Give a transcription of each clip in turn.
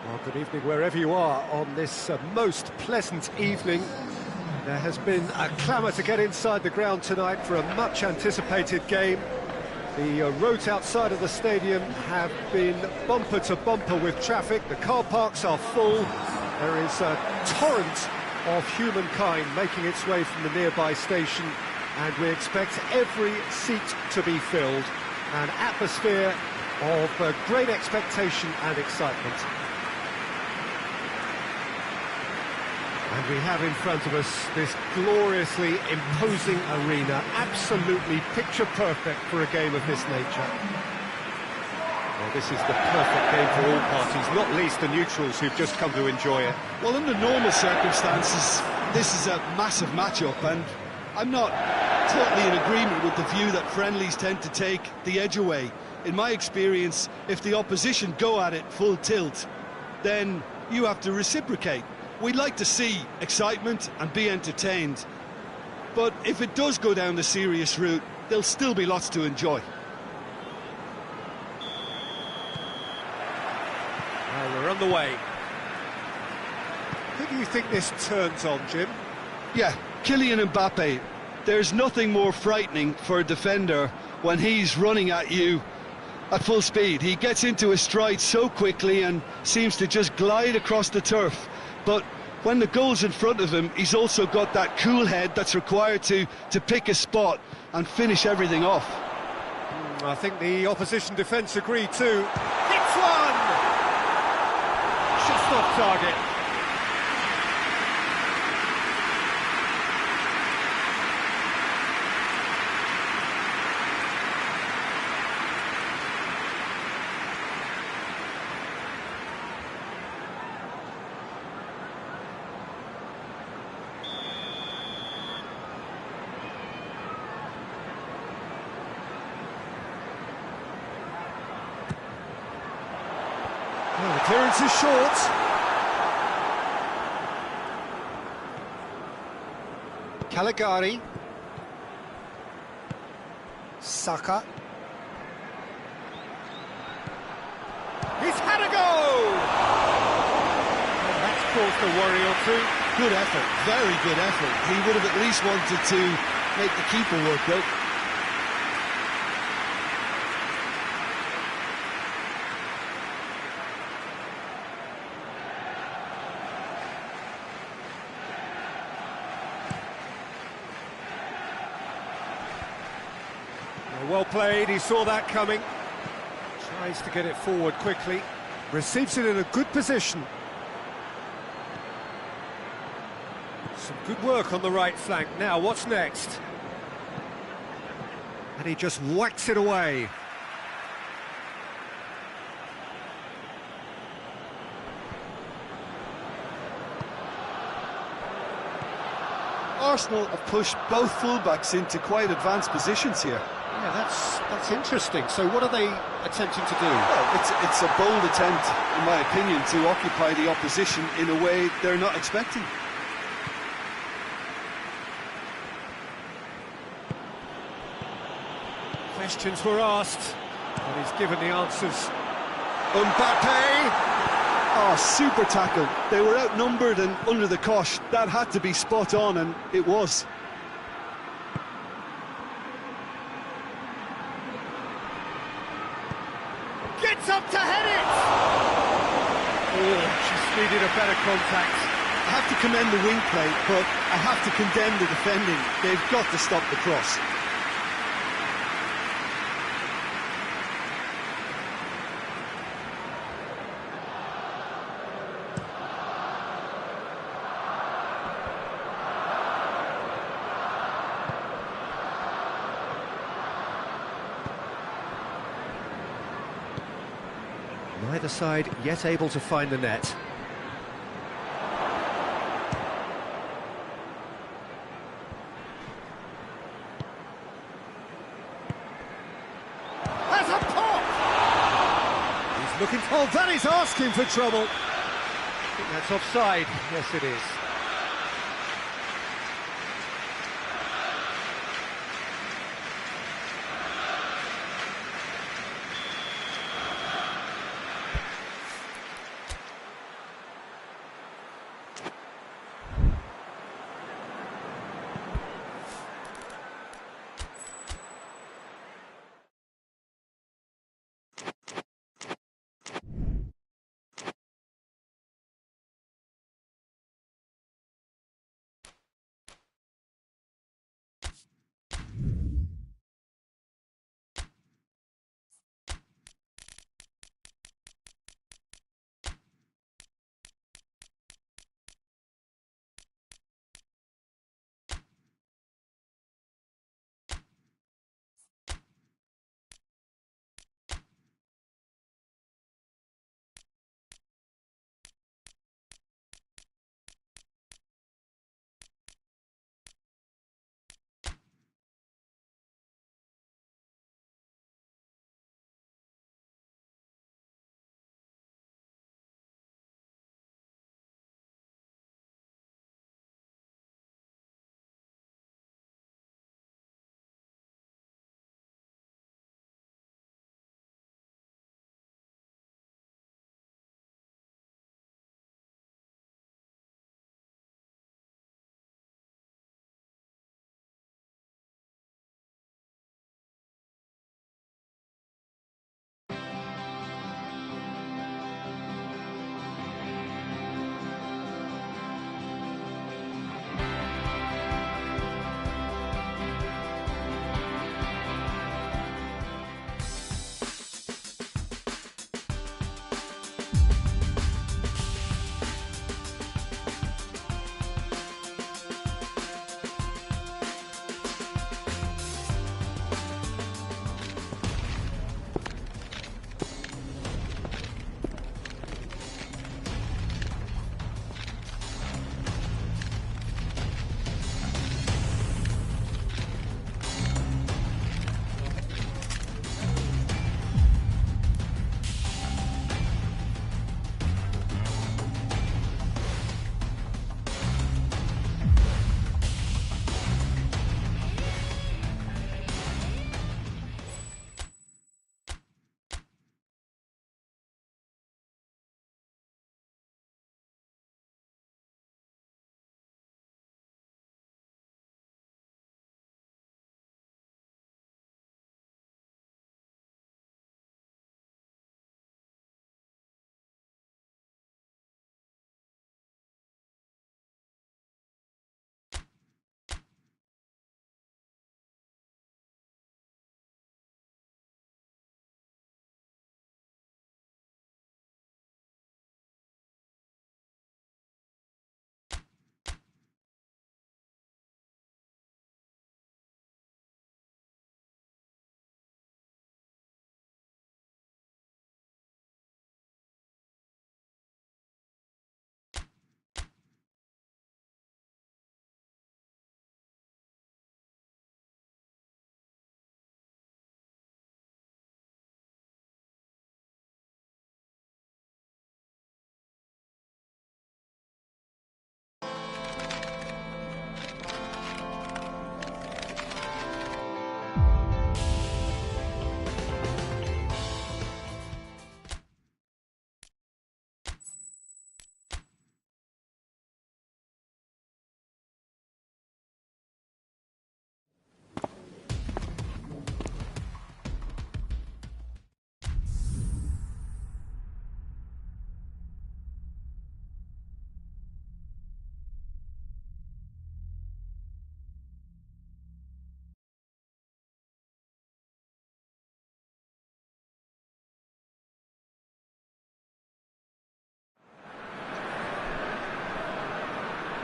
Well, good evening wherever you are on this most pleasant evening. There has been a clamour to get inside the ground tonight for a much-anticipated game. The roads outside of the stadium have been bumper to bumper with traffic. The car parks are full. There is a torrent of humankind making its way from the nearby station, and we expect every seat to be filled. An atmosphere of great expectation and excitement. And we have in front of us this gloriously imposing arena, absolutely picture-perfect for a game of this nature. Well, this is the perfect game for all parties, not least the neutrals who've just come to enjoy it. Well, under normal circumstances, this is a massive match-up, and I'm not totally in agreement with the view that friendlies tend to take the edge away. In my experience, if the opposition go at it full tilt, then you have to reciprocate. We'd like to see excitement and be entertained, but if it does go down the serious route, there'll still be lots to enjoy. Well, we're on the way. Who do you think this turns on, Jim? Yeah, Kylian Mbappe. There's nothing more frightening for a defender when he's running at you at full speed. He gets into his stride so quickly and seems to just glide across the turf. But when the goal's in front of him, he's also got that cool head that's required to pick a spot and finish everything off. I think the opposition defence agree too. Hits one! Just off target. Well, the clearance is short. Caligari. Saka. He's had a go! And that's caused a worry or two. Good effort, very good effort. He would have at least wanted to make the keeper work out. Well played, he saw that coming. Tries to get it forward quickly. Receives it in a good position. Some good work on the right flank. Now, what's next? And he just whacks it away. Arsenal have pushed both fullbacks into quite advanced positions here. Yeah, that's interesting. So what are they attempting to do? Well, it's a bold attempt, in my opinion, to occupy the opposition in a way they're not expecting. Questions were asked, but he's given the answers. Mbappe! Oh, super tackle. They were outnumbered and under the cosh. That had to be spot on, and it was. Gets up to head it! Oh, just needed a better contact. I have to commend the wing play, but I have to condemn the defending. They've got to stop the cross. Neither side yet able to find the net. Has a pop! He's looking for... Oh, that is asking for trouble. I think that's offside. Yes, it is.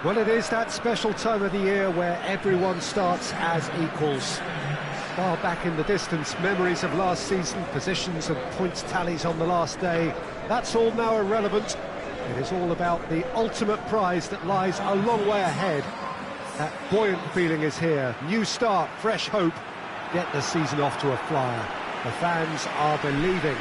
Well, it is that special time of the year where everyone starts as equals. Far back in the distance, memories of last season, positions and points tallies on the last day, that's all now irrelevant. It is all about the ultimate prize that lies a long way ahead. That buoyant feeling is here. New start, fresh hope. Get the season off to a flyer. The fans are believing.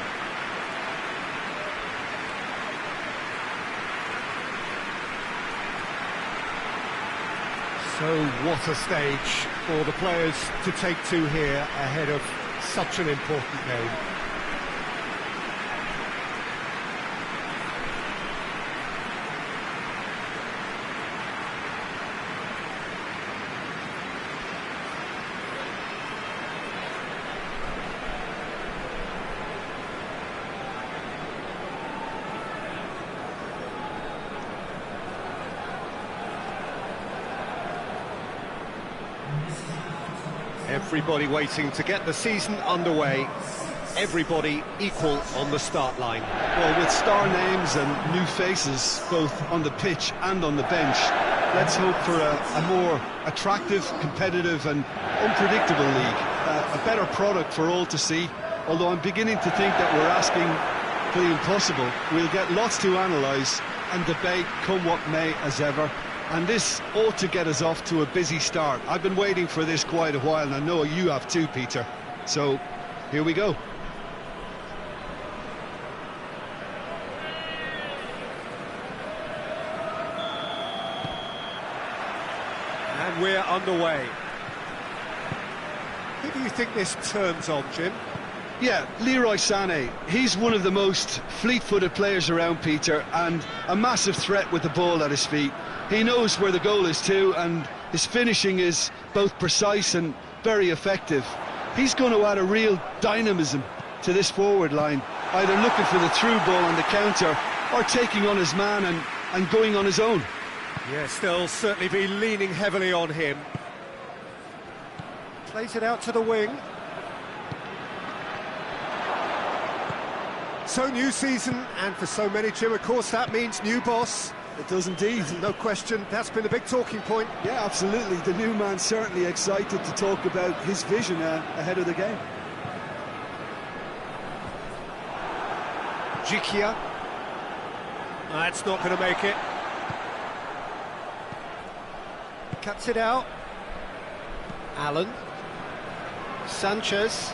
So what a stage for the players to take to here ahead of such an important game. Everybody waiting to get the season underway. Everybody equal on the start line. Well, with star names and new faces, both on the pitch and on the bench, let's hope for a more attractive, competitive and unpredictable league. A better product for all to see, although I'm beginning to think that we're asking for the impossible. We'll get lots to analyse and debate, come what may, as ever. And this ought to get us off to a busy start. I've been waiting for this quite a while, and I know you have too, Peter. So, here we go. And we're underway. Who do you think this turns on, Jim? Yeah, Leroy Sané. He's one of the most fleet-footed players around, Peter, and a massive threat with the ball at his feet. He knows where the goal is too, and his finishing is both precise and very effective. He's going to add a real dynamism to this forward line, either looking for the through ball on the counter or taking on his man and going on his own. Yes, they'll certainly be leaning heavily on him. Plays it out to the wing. So new season, and for so many, Jim, of course, that means new boss. It does indeed. No question, that's been a big talking point. Yeah, absolutely. The new man's certainly excited to talk about his vision ahead of the game. Jikia. That's not going to make it. Cuts it out. Allen. Sanchez.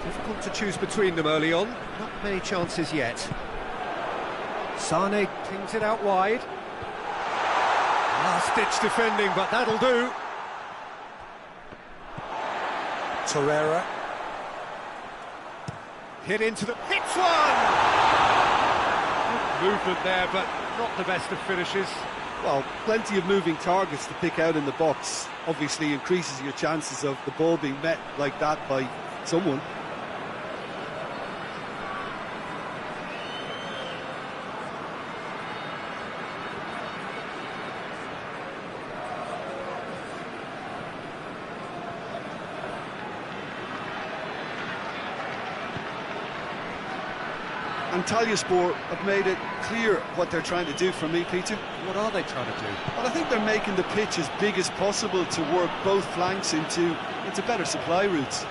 Difficult to choose between them early on. Not many chances yet. Sané pings it out wide. Last-ditch defending, but that'll do. Torreira. Hit into the... Hits one! Good movement there, but not the best of finishes. Well, plenty of moving targets to pick out in the box. Obviously increases your chances of the ball being met like that by someone. Antalyaspor have made it clear what they're trying to do for me, Peter. What are they trying to do? Well, I think they're making the pitch as big as possible to work both flanks into better supply routes.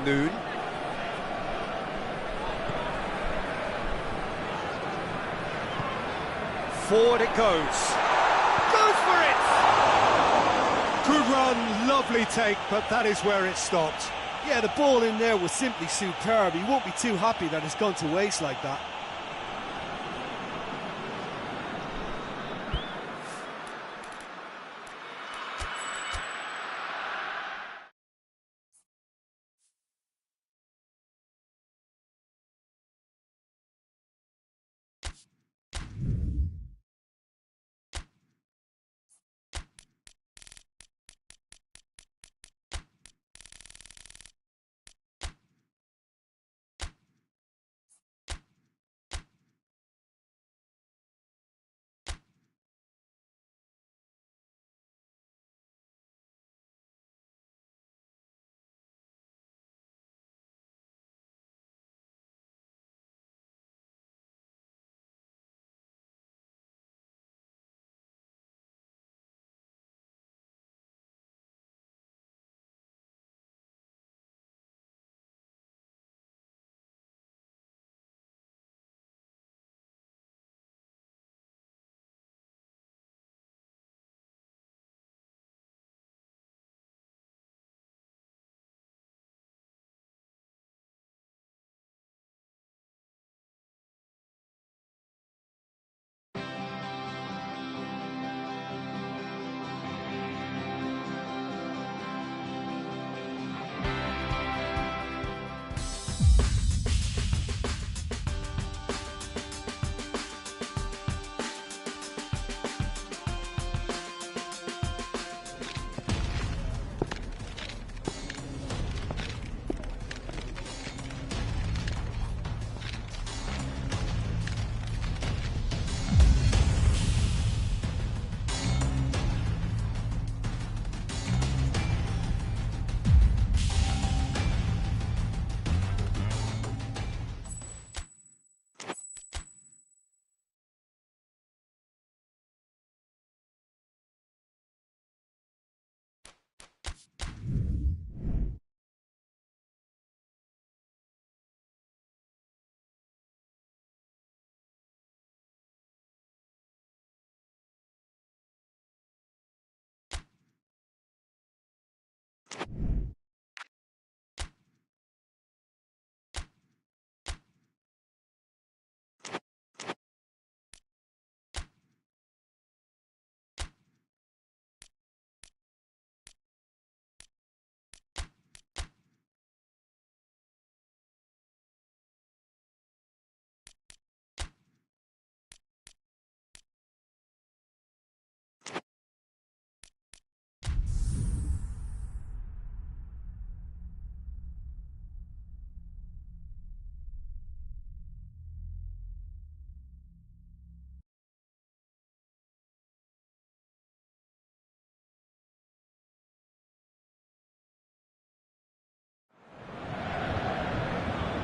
Noon. Forward it goes. Goes for it! Good run, lovely take, but that is where it stopped. Yeah, the ball in there was simply superb. He won't be too happy that it's gone to waste like that.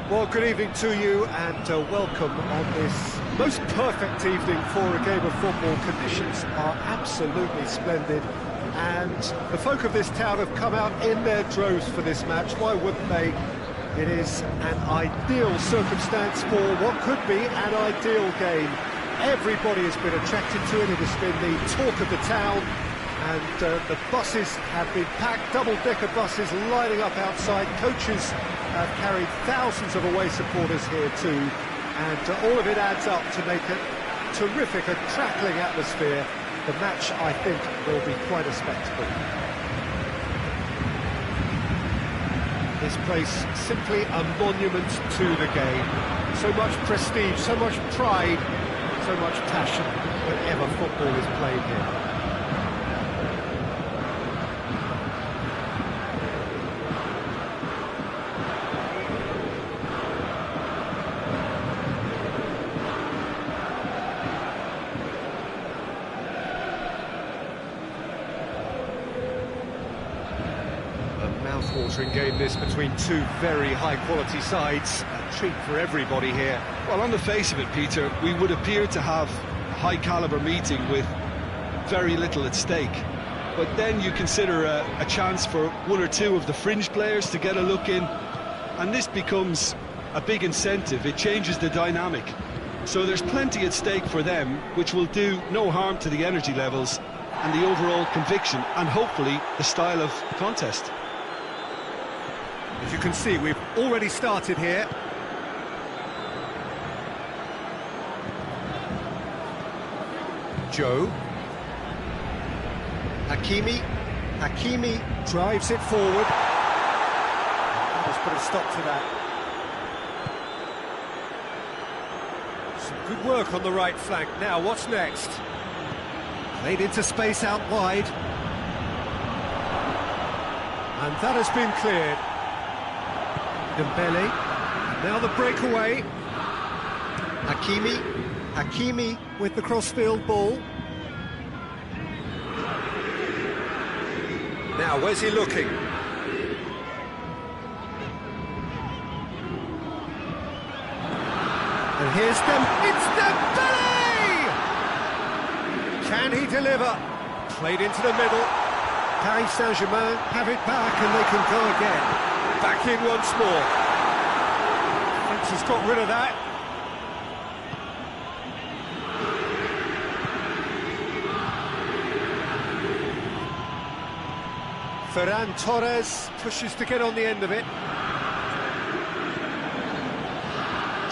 Well, good evening to you and welcome on this most perfect evening for a game of football. Conditions are absolutely splendid and the folk of this town have come out in their droves for this match. Why wouldn't they? It is an ideal circumstance for what could be an ideal game. Everybody has been attracted to it. It has been the talk of the town. And the buses have been packed, double-decker buses lining up outside. Coaches have carried thousands of away supporters here too. And all of it adds up to make a terrific, a crackling atmosphere. The match, I think, will be quite a spectacle. This place, simply a monument to the game. So much prestige, so much pride, so much passion whenever football is played here. Mouth-watering game this between two very high-quality sides. A treat for everybody here. Well, on the face of it, Peter, we would appear to have a high-caliber meeting with very little at stake. But then you consider a chance for one or two of the fringe players to get a look in, and this becomes a big incentive. It changes the dynamic. So there's plenty at stake for them, which will do no harm to the energy levels and the overall conviction, and hopefully the style of contest. As you can see, we've already started here. Joe. Hakimi drives it forward. Let's put a stop to that. Some good work on the right flank. Now, what's next? Played into space out wide. And that has been cleared. Dembele, now the breakaway. Hakimi with the crossfield ball. Now, where's he looking? And here's it's Dembele! Can he deliver? Played into the middle. Paris Saint-Germain have it back and they can go again. Back in once more. Defence has got rid of that. Ferran Torres pushes to get on the end of it.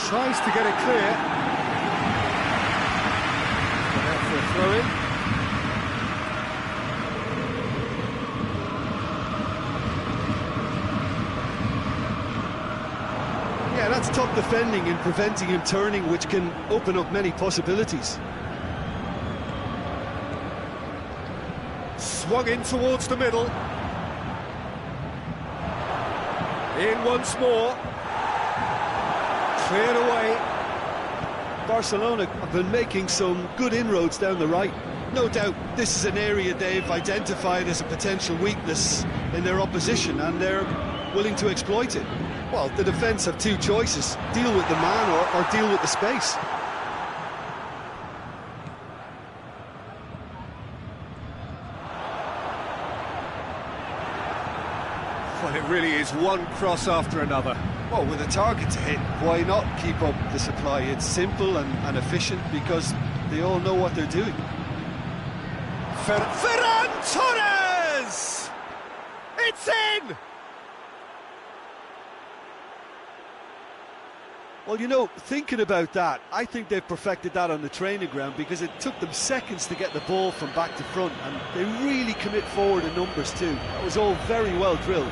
Tries to get it clear. And out for a throw-in. Yeah, that's top defending and preventing him turning, which can open up many possibilities. Swung in towards the middle. In once more. Cleared away. Barcelona have been making some good inroads down the right. No doubt this is an area they've identified as a potential weakness in their opposition, and they're willing to exploit it. Well, the defence have two choices: deal with the man or deal with the space. Well, it really is one cross after another. Well, with a target to hit, why not keep up the supply? It's simple and efficient because they all know what they're doing. Ferran Torres! It's in! Well, you know, thinking about that, I think they've perfected that on the training ground because it took them seconds to get the ball from back to front, and they really commit forward in numbers too. That was all very well drilled.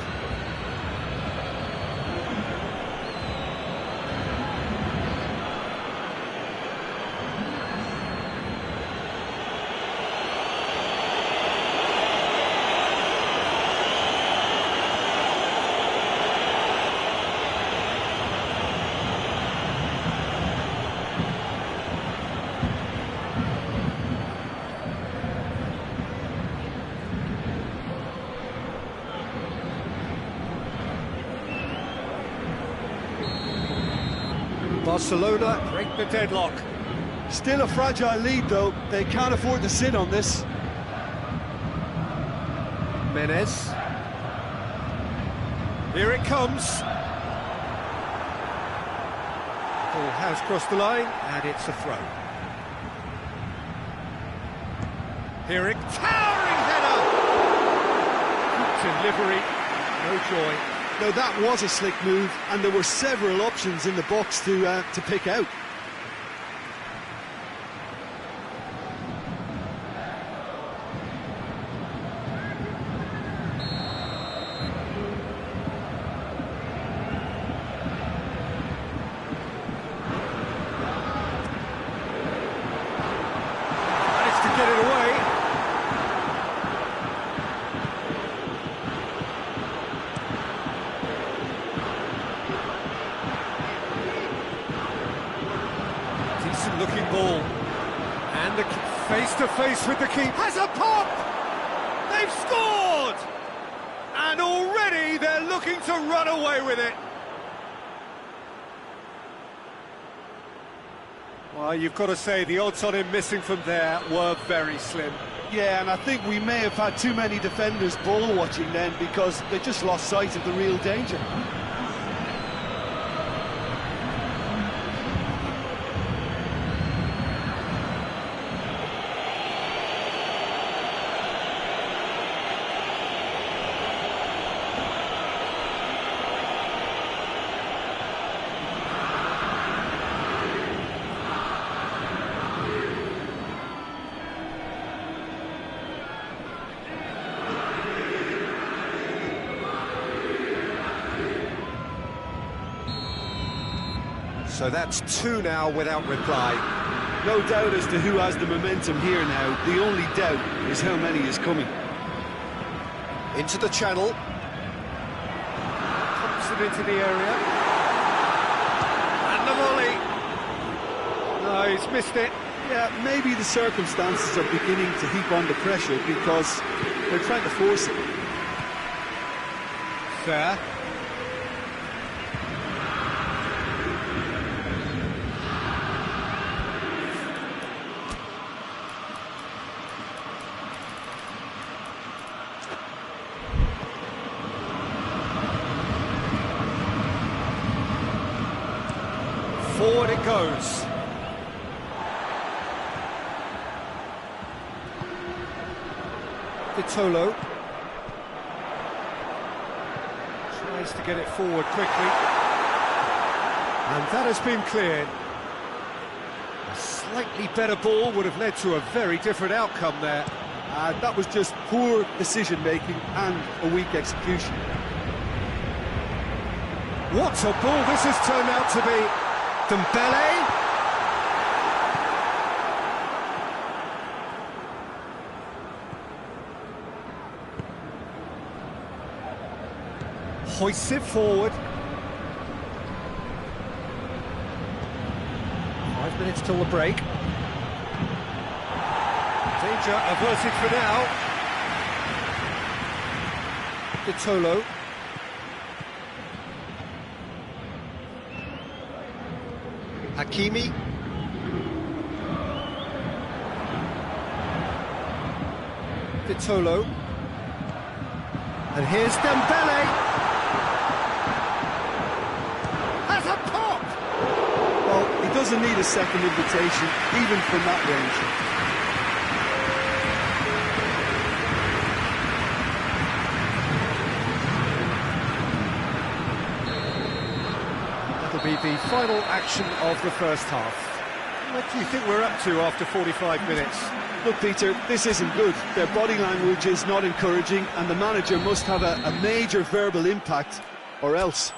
Barcelona break the deadlock. Still a fragile lead though, they can't afford to sit on this. Menez. Here it comes. Ball has crossed the line, and it's a throw. Here it, towering header! Good delivery, no joy. No, that was a slick move, and there were several options in the box to pick out. Managed to get it away. Looking ball, and the face-to-face with the keeper. Has a pop! They've scored! And already they're looking to run away with it. Well, you've got to say the odds on him missing from there were very slim. Yeah, and I think we may have had too many defenders ball watching then because they just lost sight of the real danger. So that's two now without reply. No doubt as to who has the momentum here now. The only doubt is how many is coming. Into the channel. Pops it into the area. And the volley. No, he's missed it. Yeah, maybe the circumstances are beginning to heap on the pressure because they're trying to force it. Fair. Forward it goes. Vitolo tries to get it forward quickly, and that has been cleared. A slightly better ball would have led to a very different outcome there. That was just poor decision-making and a weak execution. What a ball this has turned out to be. Dembele. Hoists it forward. 5 minutes till the break. Danger averted for now. Vitolo. Hakimi. Vitolo. And here's Dembele. Has a pop! Well, he doesn't need a second invitation, even from that range. the final action of the first half. What do you think we're up to after 45 minutes? Look, Peter, this isn't good. Their body language is not encouraging, and the manager must have a major verbal impact, or else.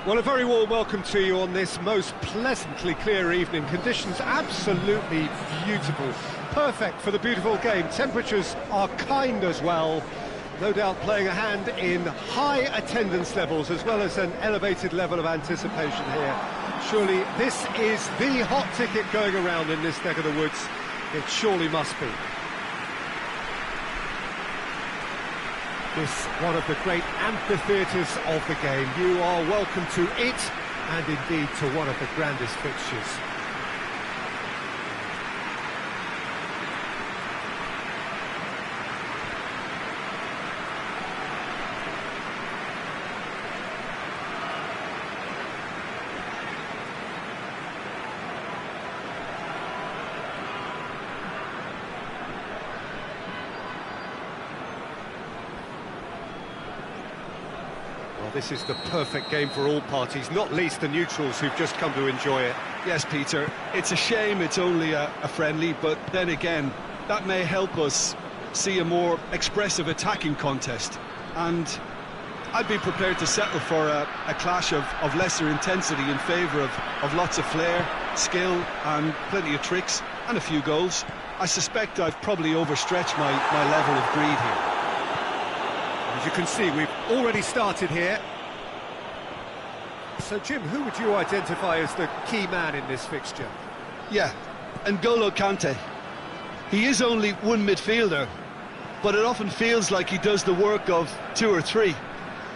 Well, a very warm welcome to you on this most pleasantly clear evening. Conditions absolutely beautiful, perfect for the beautiful game. Temperatures are kind as well, no doubt playing a hand in high attendance levels as well as an elevated level of anticipation here. Surely this is the hot ticket going around in this neck of the woods. It surely must be. This one of the great amphitheatres of the game. You are welcome to it, and indeed to one of the grandest fixtures. This is the perfect game for all parties, not least the neutrals who've just come to enjoy it. Yes, Peter, it's a shame it's only a friendly, but then again, that may help us see a more expressive attacking contest. And I'd be prepared to settle for a clash of lesser intensity in favour of lots of flair, skill and plenty of tricks and a few goals. I suspect I've probably overstretched my level of greed here. As you can see, we've already started here. So, Jim, who would you identify as the key man in this fixture? Yeah, N'Golo Kante. He is only one midfielder, but it often feels like he does the work of two or three.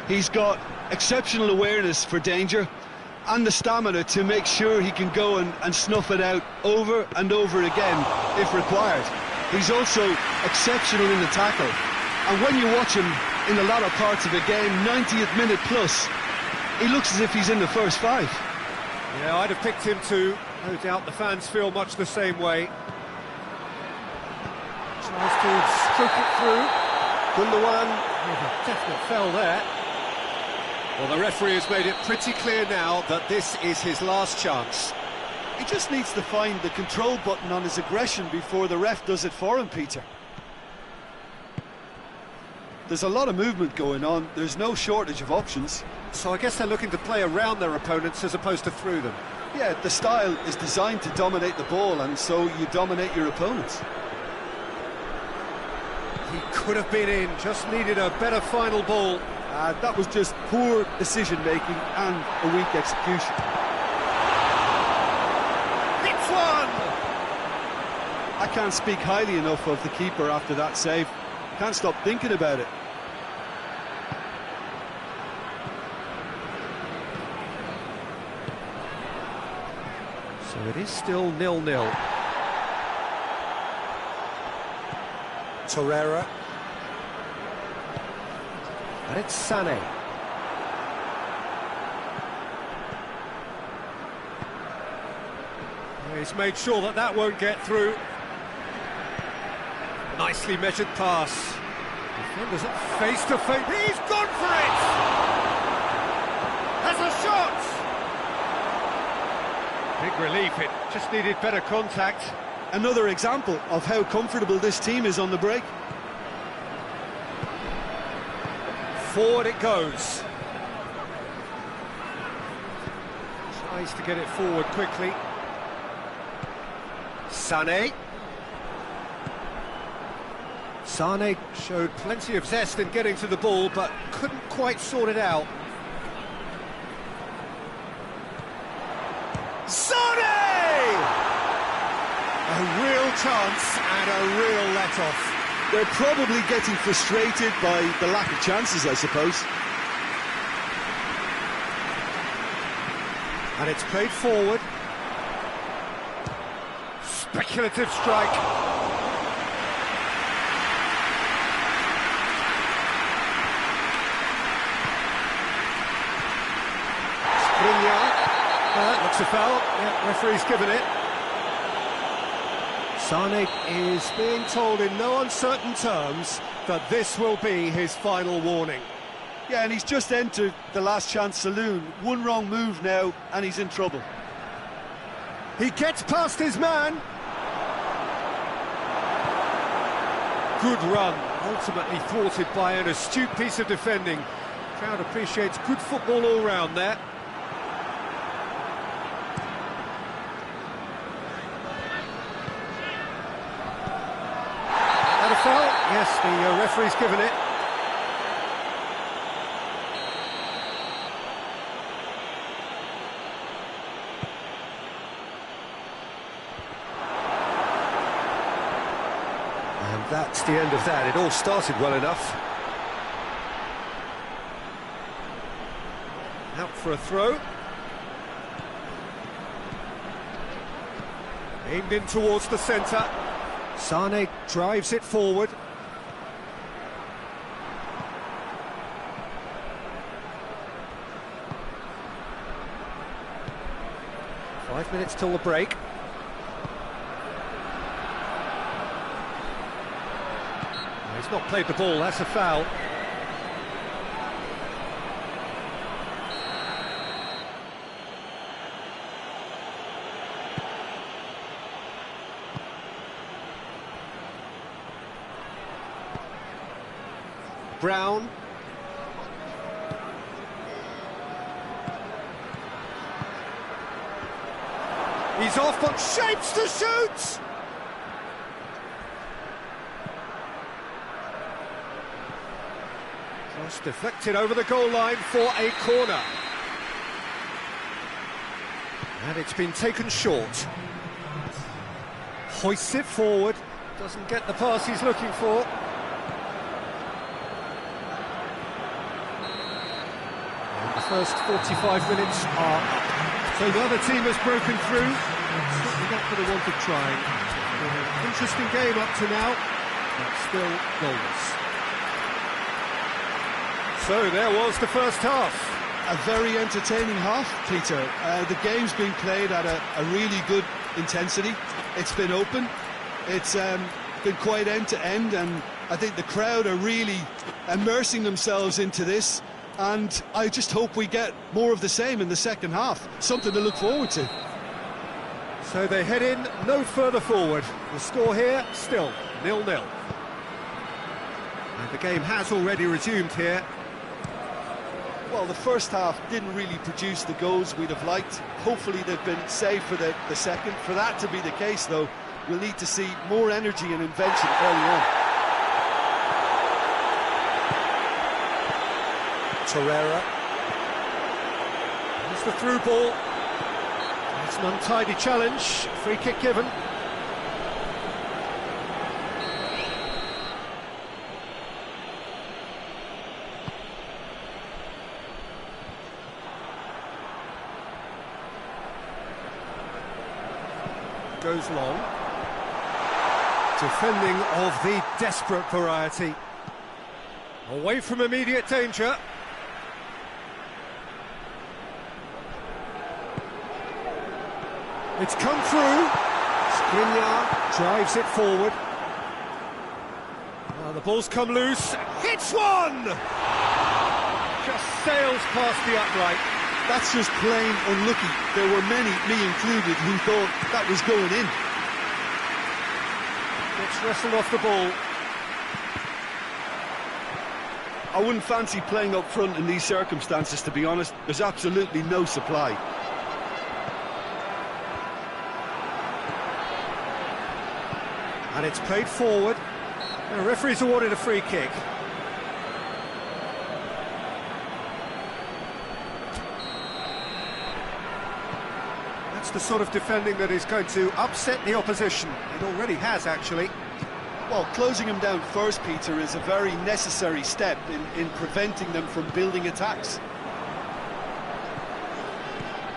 He's got exceptional awareness for danger and the stamina to make sure he can go and snuff it out over and over again if required. He's also exceptional in the tackle, and when you watch him in the latter parts of a game, 90th minute plus, he looks as if he's in the first five. Yeah, I'd have picked him too. No doubt the fans feel much the same way. Tries to stroke it through. Gundogan with a definite fell there. Well, the referee has made it pretty clear now that this is his last chance. He just needs to find the control button on his aggression before the ref does it for him, Peter. There's a lot of movement going on, there's no shortage of options. So I guess they're looking to play around their opponents as opposed to through them. Yeah, the style is designed to dominate the ball, and so you dominate your opponents. He could have been in, just needed a better final ball. That was just poor decision-making and a weak execution. It's one! I can't speak highly enough of the keeper after that save. Can't stop thinking about it. So it is still 0-0. Torreira. And it's Sané. He's made sure that won't get through. Nicely measured pass. Defenders face to face. He's gone for it! Has a shot! Big relief, it just needed better contact. Another example of how comfortable this team is on the break. Forward it goes. Tries to get it forward quickly. Sané. Sané showed plenty of zest in getting to the ball, but couldn't quite sort it out. Sané! A real chance and a real let-off. They're probably getting frustrated by the lack of chances, I suppose. And it's played forward. Speculative strike. Looks a foul. Yeah, referee's given it. Sané is being told in no uncertain terms that this will be his final warning. Yeah, and he's just entered the last chance saloon. One wrong move now, and he's in trouble. He gets past his man. Good run, ultimately thwarted by an astute piece of defending. Crowd appreciates good football all round there. That a foul? Yes, the referee's given it. And that's the end of that. It all started well enough. Out for a throw. Aimed in towards the centre. Sané drives it forward. Five minutes till the break. He's not played the ball, that's a foul. Brown. He's off, but shapes to shoot! Cross deflected over the goal line for a corner. And it's been taken short. Hoists it forward, doesn't get the pass he's looking for. And the first 45 minutes are up. So the other team has broken through. Certainly not for the want of trying. An interesting game up to now, but still goalless. So there was the first half. A very entertaining half, Peter. The game's been played at a really good intensity. It's been open. It's been quite end-to-end, and I think the crowd are really immersing themselves into this. And I just hope we get more of the same in the second half. Something to look forward to. So they head in no further forward. The score here, still 0-0. And the game has already resumed here. Well, the first half didn't really produce the goals we'd have liked. Hopefully they've been saved for the second. For that to be the case, though, we'll need to see more energy and invention early on. Torreira. Here's the through ball. It's an untidy challenge. Free kick given. Goes long. Defending of the desperate variety. Away from immediate danger. It's come through. Skriniar drives it forward. Oh, the ball's come loose, hits one! Just sails past the upright. That's just plain unlucky. There were many, me included, who thought that was going in. Gets wrestled off the ball. I wouldn't fancy playing up front in these circumstances, to be honest. There's absolutely no supply. And it's played forward. The referee's awarded a free kick. That's the sort of defending that is going to upset the opposition. It already has, actually. Well, closing them down first, Peter, is a very necessary step in preventing them from building attacks.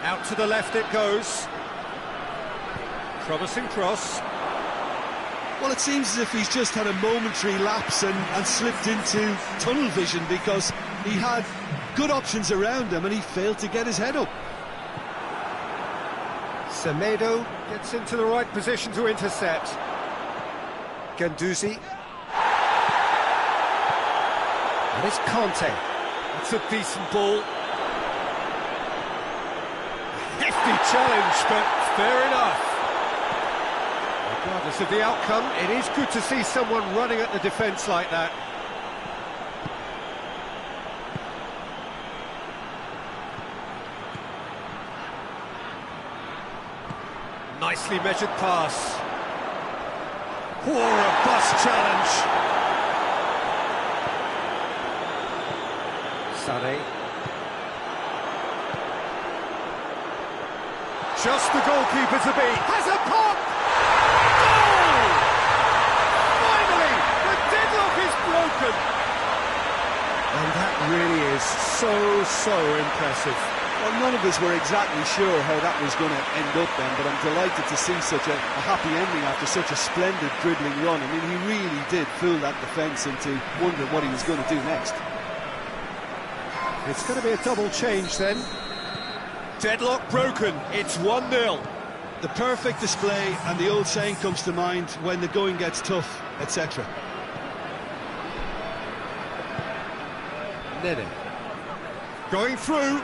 Out to the left it goes. Promising cross. Well, it seems as if he's just had a momentary lapse and slipped into tunnel vision, because he had good options around him and he failed to get his head up. Semedo gets into the right position to intercept. Guendouzi. And it's Conte. That's a decent ball. Hefty challenge, but fair enough. Regardless of the outcome, it is good to see someone running at the defence like that. Nicely measured pass. Oh, a bust challenge. Sané. Just the goalkeeper to be. Has a pop! Goal! Finally, the deadlock is broken. And that really is so impressive. Well, none of us were exactly sure how that was going to end up then, but I'm delighted to see such a happy ending after such a splendid dribbling run. I mean, he really did fool that defence into wondering what he was going to do next. It's going to be a double change then. Deadlock broken, it's 1-0. The perfect display, and the old saying comes to mind, when the going gets tough, etc. Nene. Going through.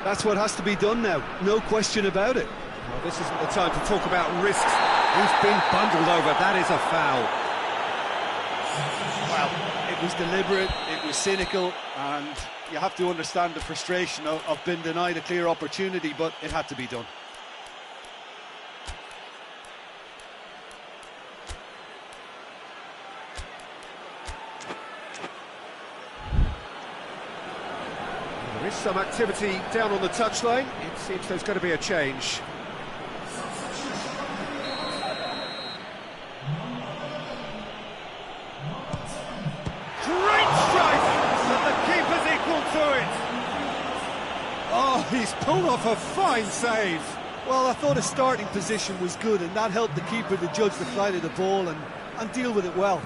That's what has to be done now, no question about it. Well, this isn't the time to talk about risks. He's been bundled over, that is a foul. Well, it was deliberate, it was cynical, and you have to understand the frustration of being denied a clear opportunity, but it had to be done. There is some activity down on the touchline. It seems there's going to be a change. Great strike! But the keeper's equal to it. Oh, he's pulled off a fine save. Well, I thought his starting position was good, and that helped the keeper to judge the flight of the ball and deal with it well.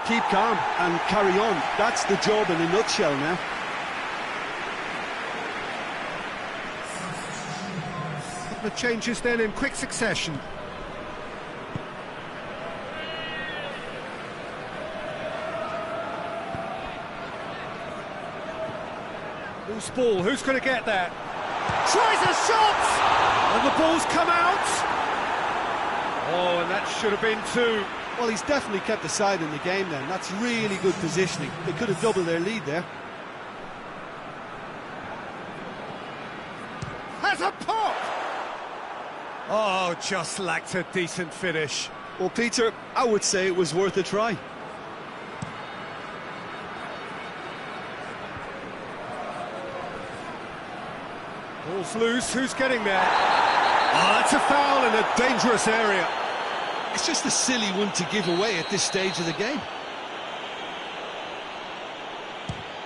Keep calm and carry on. That's the job in a nutshell now. The changes then in quick succession. Loose ball, who's going to get that? Tries a shot! And the ball's come out! Oh, and that should have been two. Well, he's definitely kept the side in the game then. That's really good positioning. They could have doubled their lead there. Has a pop! Oh, just lacked a decent finish. Well, Peter, I would say it was worth a try. Ball's loose, who's getting there? Oh, that's a foul in a dangerous area. It's just a silly one to give away at this stage of the game.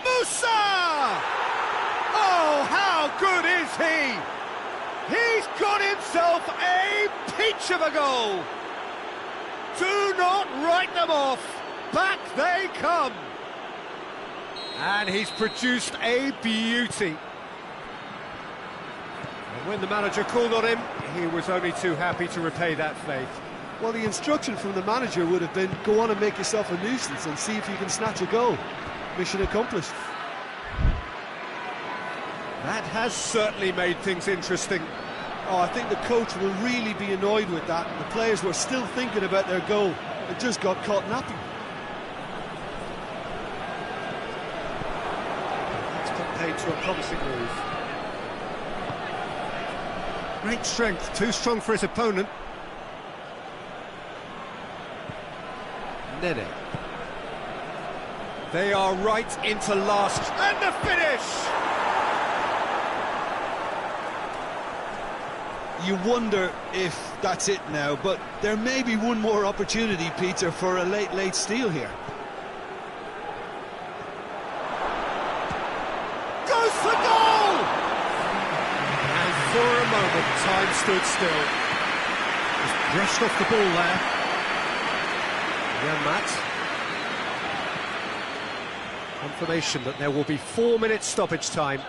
Musa! Oh, how good is he? He's got himself a peach of a goal. Do not write them off. Back they come. And he's produced a beauty. When the manager called on him, he was only too happy to repay that faith. Well, the instruction from the manager would have been, go on and make yourself a nuisance and see if you can snatch a goal. Mission accomplished. That has certainly made things interesting. Oh, I think the coach will really be annoyed with that. The players were still thinking about their goal. It just got caught napping. That's put paid to a promising move. Great strength, too strong for his opponent. Nene. They are right into last, and the finish! You wonder if that's it now, but there may be one more opportunity, Peter, for a late steal here. Goes for goal! And for a moment, time stood still. Just brushed off the ball there. Yaması. Confirmation that there will be 4 minutes stoppage time.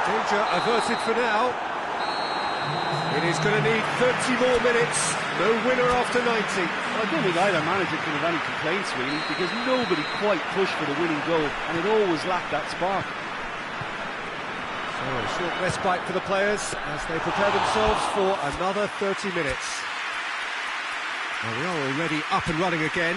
Danger averted for now. It is going to need 30 more minutes. No winner after 90. I don't think either manager can have any complaints, really, because nobody quite pushed for the winning goal, and it always lacked that spark. So a short respite for the players as they prepare themselves for another 30 minutes. Now we are already up and running again.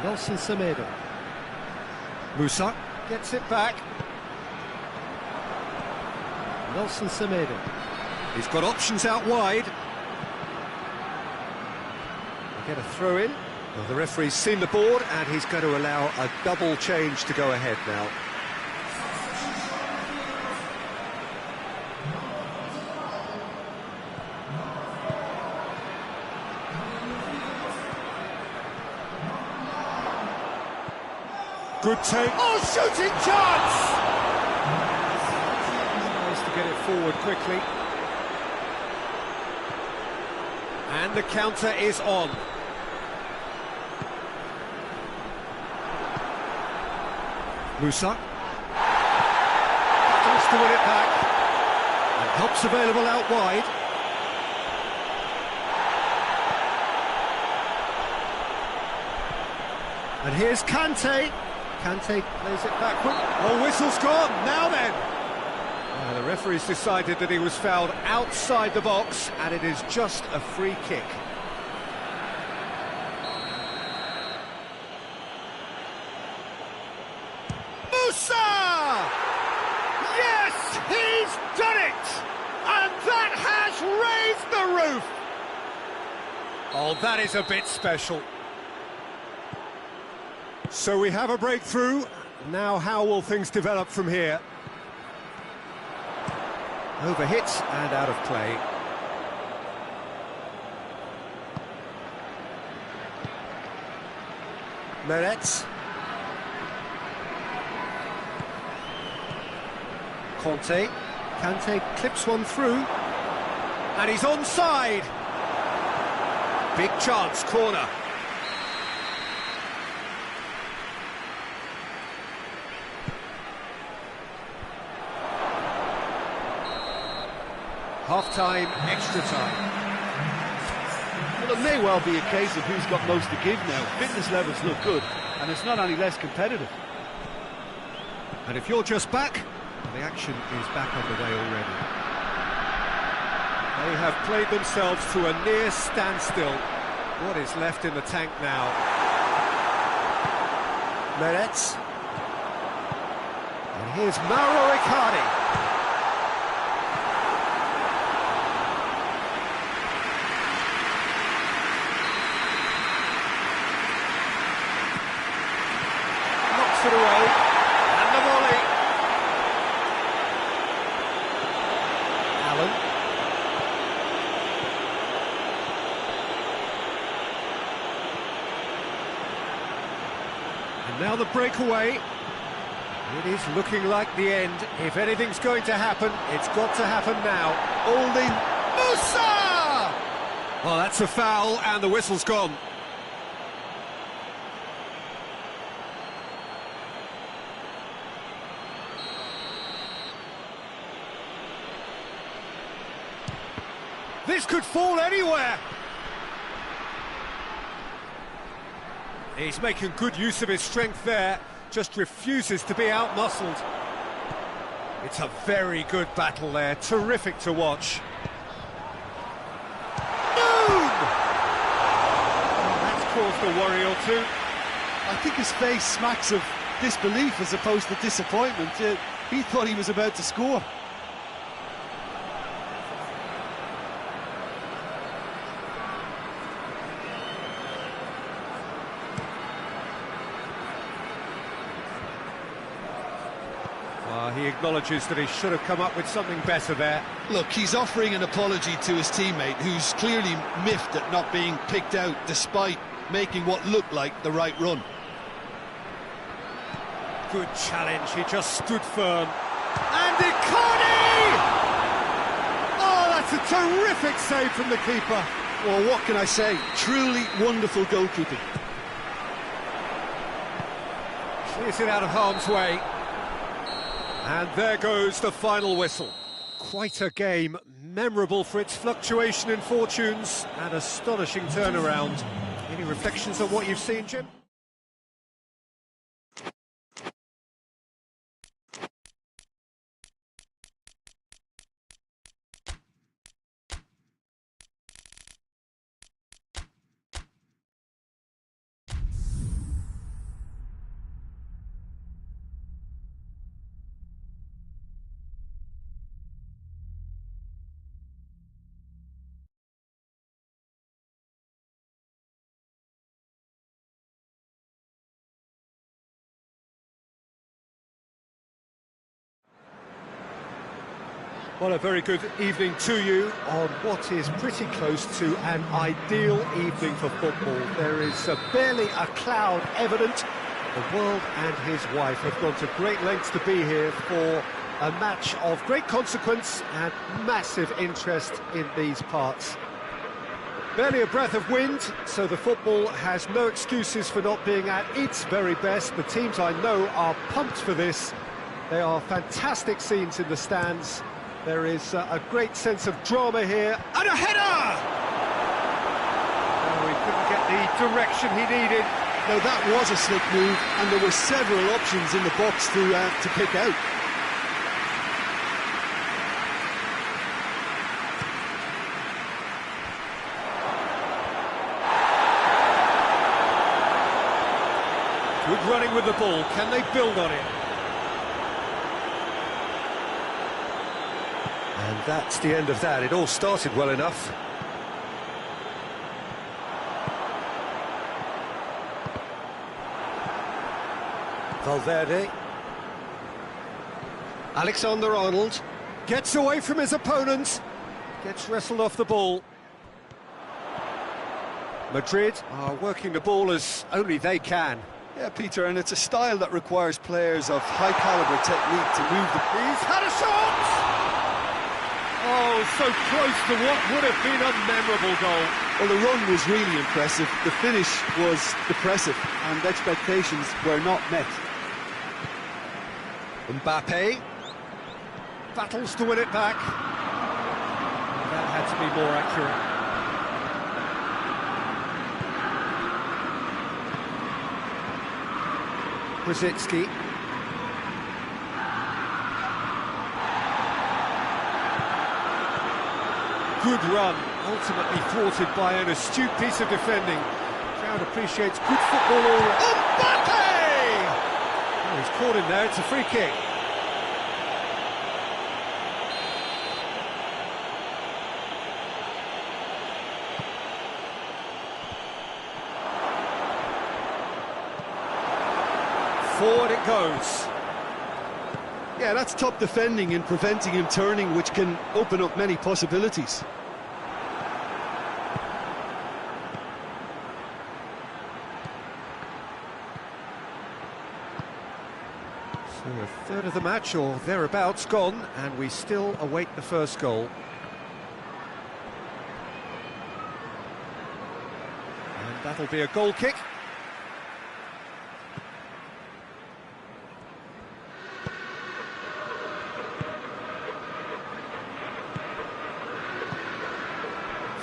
Nelson Semedo. Musa gets it back. Nelson Semedo. He's got options out wide. They get a throw in. Well, the referee's seen the board and he's going to allow a double change to go ahead now. Good take. Oh, shooting chance! Nice to get it forward quickly. And the counter is on. Musa. Tries to win it back. And help's available out wide. And here's Kante. Kante plays it backward. Oh, whistle's gone. Now then. The referee's decided that he was fouled outside the box, and it is just a free kick. Musa! Yes, he's done it! And that has raised the roof! Oh, that is a bit special. So we have a breakthrough. Now how will things develop from here? Overhit and out of play. Meret. Kante clips one through. And he's onside. Big chance, corner. Half-time, extra time. Well, it may well be a case of who's got most to give now. Fitness levels look good, and it's not any less competitive. And if you're just back, the action is back underway already. They have played themselves to a near standstill. What is left in the tank now? Meret. And here's Mauro Icardi. It away, and the volley. Allen. And now the breakaway. It is looking like the end. If anything's going to happen, it's got to happen now. Holding Musa! Well, that's a foul, and the whistle's gone. This could fall anywhere. He's making good use of his strength there, just refuses to be outmuscled. It's a very good battle there, terrific to watch. Boom! That's caused a worry or two. I think his face smacks of disbelief as opposed to disappointment. He thought he was about to score. He acknowledges that he should have come up with something better there. Look, he's offering an apology to his teammate, who's clearly miffed at not being picked out despite making what looked like the right run. Good challenge, he just stood firm. And Icardi! Oh, that's a terrific save from the keeper. Well, what can I say? Truly wonderful goalkeeping. Clears it out of harm's way. And there goes the final whistle. Quite a game, memorable for its fluctuation in fortunes and astonishing turnaround. Any reflections on what you've seen, Jim? Well, a very good evening to you on what is pretty close to an ideal evening for football. There is barely a cloud evident. The world and his wife have gone to great lengths to be here for a match of great consequence and massive interest in these parts. Barely a breath of wind, so the football has no excuses for not being at its very best. The teams I know are pumped for this. They are fantastic scenes in the stands. There is a great sense of drama here, and a header! Oh, he couldn't get the direction he needed. Now that was a slick move, and there were several options in the box to pick out. Good running with the ball, can they build on it? And that's the end of that. It all started well enough. Valverde. Alexander-Arnold gets away from his opponent. Gets wrestled off the ball. Madrid are working the ball as only they can. Yeah, Peter, and it's a style that requires players of high-caliber technique to move the... He's had a shot! Oh, so close to what would have been a memorable goal. Well, the run was really impressive. The finish was depressive, and expectations were not met. Mbappe battles to win it back. That had to be more accurate. Brzezinski. Good run, ultimately thwarted by an astute piece of defending. Crowd appreciates good football already. Mbappe! Oh, he's caught him there, it's a free kick. Forward it goes. Yeah, that's top defending and preventing him turning, which can open up many possibilities. So a third of the match, or thereabouts, gone, and we still await the first goal. And that'll be a goal kick.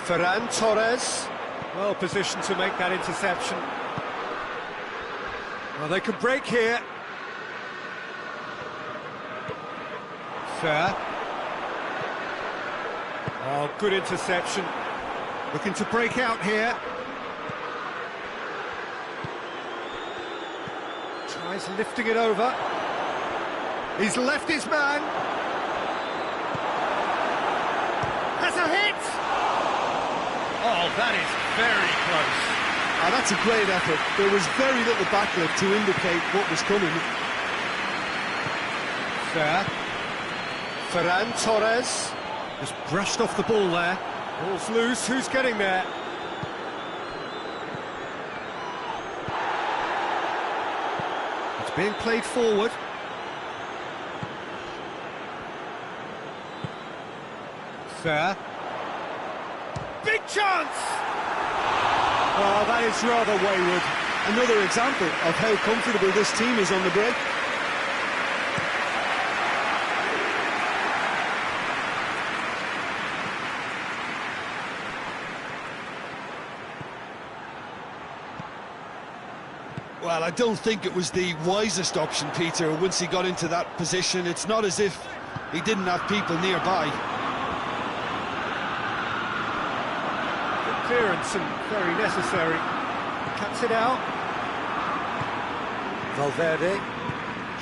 Ferran Torres, well positioned to make that interception. Well, they could break here. Fair. Oh, good interception. Looking to break out here. Tries lifting it over. He's left his man. Has a hit! Oh, that is very close. Oh, that's a great effort. There was very little backlift to indicate what was coming. Fair. Ferran Torres just brushed off the ball there. Ball's loose, who's getting there? It's being played forward. Fair. Big chance! Oh, that is rather wayward. Another example of how comfortable this team is on the break. Well, I don't think it was the wisest option, Peter, once he got into that position. It's not as if he didn't have people nearby. Good clearance and very necessary. Cuts it out. Valverde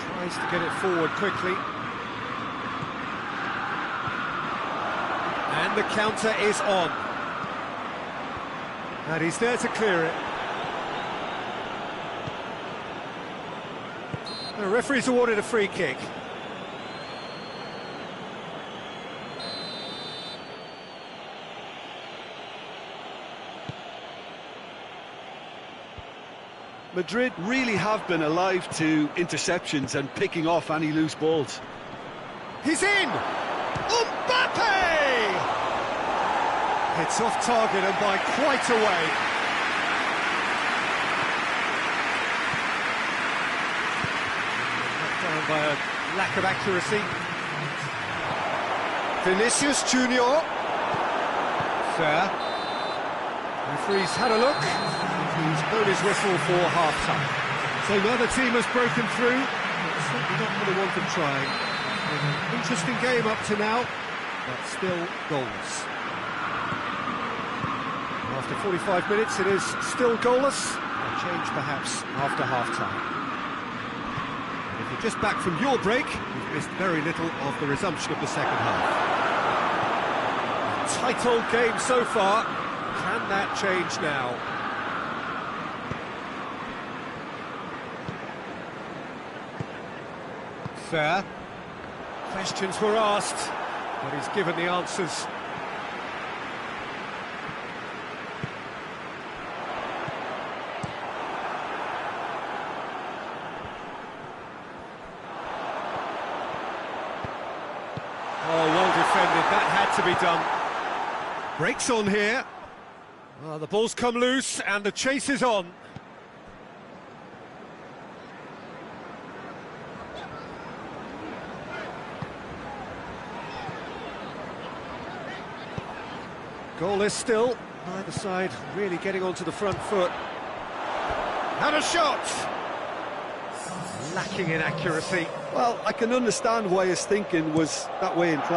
tries to get it forward quickly. And the counter is on. And he's there to clear it. The referee's awarded a free kick. Madrid really have been alive to interceptions and picking off any loose balls. He's in! Mbappe! It's off target and by quite a way. Down by a lack of accuracy. Vinicius Junior. Fair. Referee's had a look. He's blown his whistle for half-time. So neither team has broken through, but certainly not for the want of trying. An interesting game up to now, but still goals. After 45 minutes, it is still goalless. A change perhaps after half-time. If you're just back from your break, you've missed very little of the resumption of the second half. A tight old game so far. Can that change now? Fair. Questions were asked, but he's given the answers. Oh, well defended, that had to be done. Breaks on here. Oh, the ball's come loose and the chase is on. Goalless still, neither side really getting onto the front foot. And a shot! Lacking in accuracy. Well, I can understand why his thinking was that way in